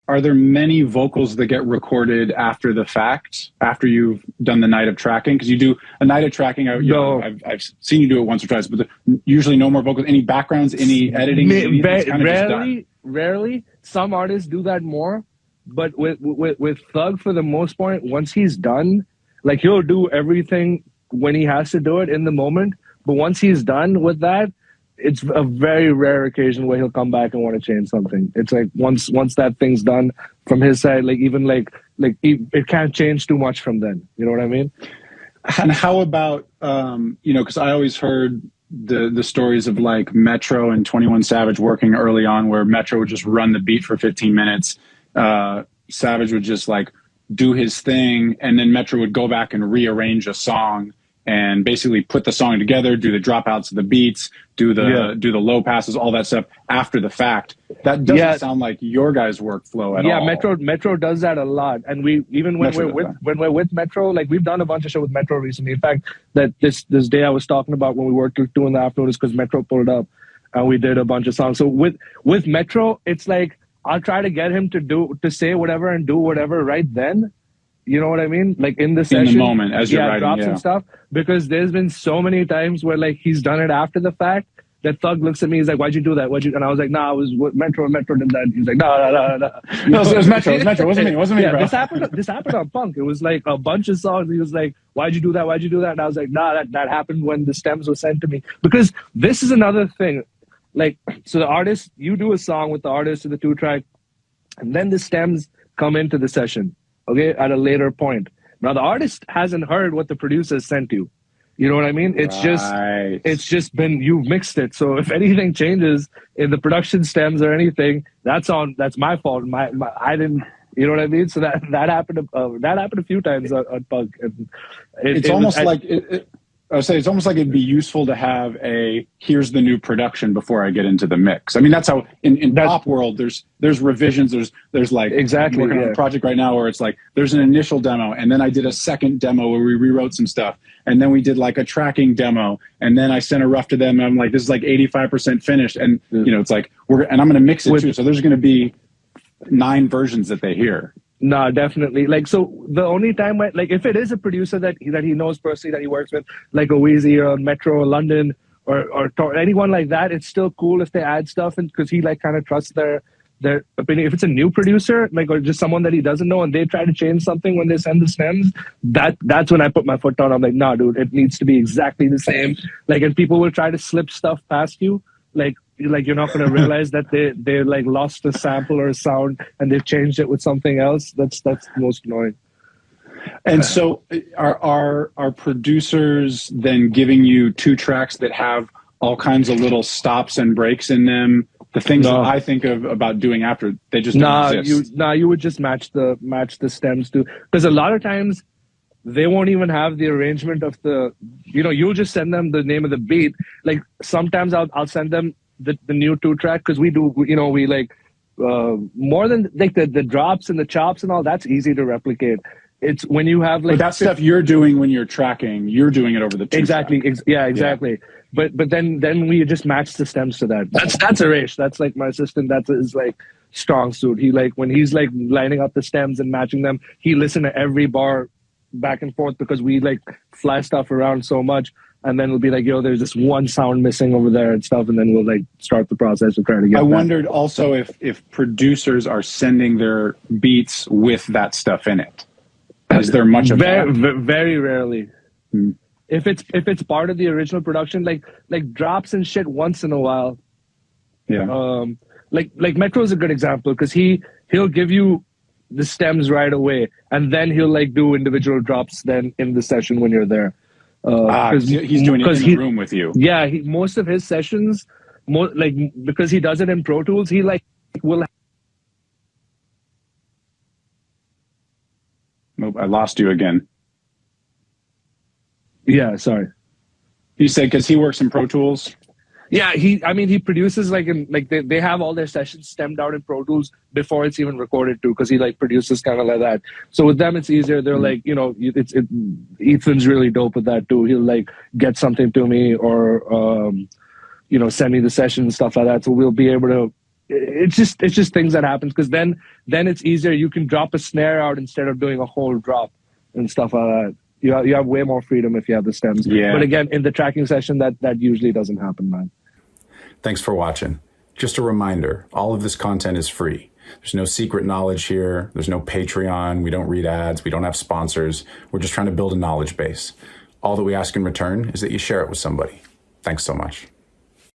are there many vocals that get recorded after the fact, after you've done the night of tracking? Because you do a night of tracking. I've seen you do it once or twice, but usually no more vocals. Any backgrounds? Any editing? Rarely. Some artists do that more, but with Thug, for the most part, once he's done, like he'll do everything when he has to do it in the moment. But once he's done with that, it's a very rare occasion where he'll come back and want to change something. It's like once that thing's done from his side, like even like it can't change too much from then. You know what I mean? And how about because I always heard the stories of like Metro and 21 Savage working early on, where Metro would just run the beat for 15 minutes. Savage would just like do his thing, and then Metro would go back and rearrange a song and basically put the song together, do the dropouts of the beats, do the low passes, all that stuff after the fact. That doesn't sound like your guys' workflow at all. Yeah, Metro does that a lot, and we even when we're with Metro, like we've done a bunch of show with Metro recently. In fact, that this day I was talking about when we worked till 2 in the afternoon is because Metro pulled up, and we did a bunch of songs. So with Metro, it's like I'll try to get him to say whatever and do whatever right then. You know what I mean? Like in the session, in the moment as you're writing, drops and stuff. Because there's been so many times where like he's done it after the fact that Thug looks at me, he's like, "Why'd you do that? And I was like, "Nah, it was Metro. Metro did that." He's like, "No." No, it was Metro. It wasn't me. It wasn't me, bro. This happened on Punk. It was like a bunch of songs. He was like, "Why'd you do that? Why'd you do that?" And I was like, "Nah, that happened when the stems were sent to me." Because this is another thing. Like, so the artist, you do a song with the artist of the 2-track, and then the stems come into the session. Okay, at a later point. Now the artist hasn't heard what the producer sent you. You know what I mean? It's just been, you've mixed it. So if anything changes in the production stems or anything, that's my fault. I didn't. You know what I mean? So that happened. That happened a few times on Punk. It's almost like it'd be useful to have here's the new production before I get into the mix. I mean, that's how in pop world there's revisions. There's like exactly working on a project right now where it's like there's an initial demo, and then I did a second demo where we rewrote some stuff, and then we did like a tracking demo, and then I sent a rough to them, and I'm like, this is like 85% finished, and it's like and I'm going to mix it too. So there's going to be 9 versions that they hear. No, definitely. Like, so the only time, like, if it is a producer that he knows personally, that he works with, like a Weezy or Metro or London or anyone like that, it's still cool if they add stuff, and because he like kind of trusts their opinion. If it's a new producer, like, or just someone that he doesn't know, and they try to change something when they send the stems, that's when I put my foot down. I'm like, nah, dude, it needs to be exactly the same. Like, and people will try to slip stuff past you, like you're not going to realize that they like lost a sample or a sound and they've changed it with something else. That's the most annoying. And so are producers then giving you 2 tracks that have all kinds of little stops and breaks in them? The things that I think of about doing after, they just don't exist. You would just match the stems to, because a lot of times they won't even have the arrangement of the, you'll just send them the name of the beat. Like sometimes I'll send them the new 2-track, because we do, we like more than like the drops and the chops and all, that's easy to replicate. It's when you have like, but that stuff you're doing when you're tracking, you're doing it over the 2-track. Exactly. Exactly. Yeah. But then we just match the stems to that. That's Arish. That's like my assistant. That's his like strong suit. He like, when he's like lining up the stems and matching them, he listen to every bar back and forth, because we like fly stuff around so much. And then we'll be like, yo, there's this one sound missing over there and stuff. And then we'll like start the process of trying to get I wondered also if producers are sending their beats with that stuff in it. Is there much of that? Very rarely. If it's part of the original production, like drops and shit once in a while. Yeah. Like Metro is a good example, because he'll give you the stems right away, and then he'll like do individual drops then in the session when you're there. He's doing it in the room with you. Yeah, most of his sessions, because he does it in Pro Tools, he like will. Nope, I lost you again. Yeah, sorry. You said because he works in Pro Tools. Yeah, he produces they have all their sessions stemmed out in Pro Tools before it's even recorded too, because he like produces kind of like that. So with them it's easier. They're like, Ethan's really dope with that too. He'll like get something to me or send me the session and stuff like that. So we'll be able to it's just things that happens, because then it's easier. You can drop a snare out instead of doing a whole drop and stuff like that. You have way more freedom if you have the stems. Yeah. But again, in the tracking session, that usually doesn't happen, man. Thanks for watching. Just a reminder, all of this content is free. There's no secret knowledge here. There's no Patreon. We don't read ads. We don't have sponsors. We're just trying to build a knowledge base. All that we ask in return is that you share it with somebody. Thanks so much.